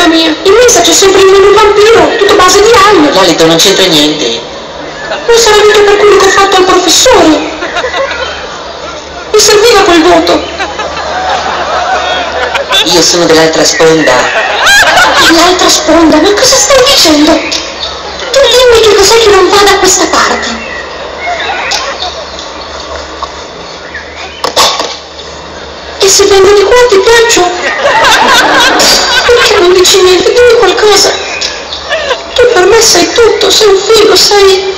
Mamma mia, in messa c'è sempre il menù vampiro, tutto a base di aglio. L'alito non c'entra niente. Non sarà mica per quello che ho fatto al professore. Mi serviva quel voto. Io sono dell'altra sponda. L'altra sponda? Ma cosa stai dicendo? Tu dimmi che cos'è che non va da questa parte. E se vengo di qua ti piaccio? Perché non dici niente? Dimmi qualcosa. Tu per me sei tutto, sei un figo, sei...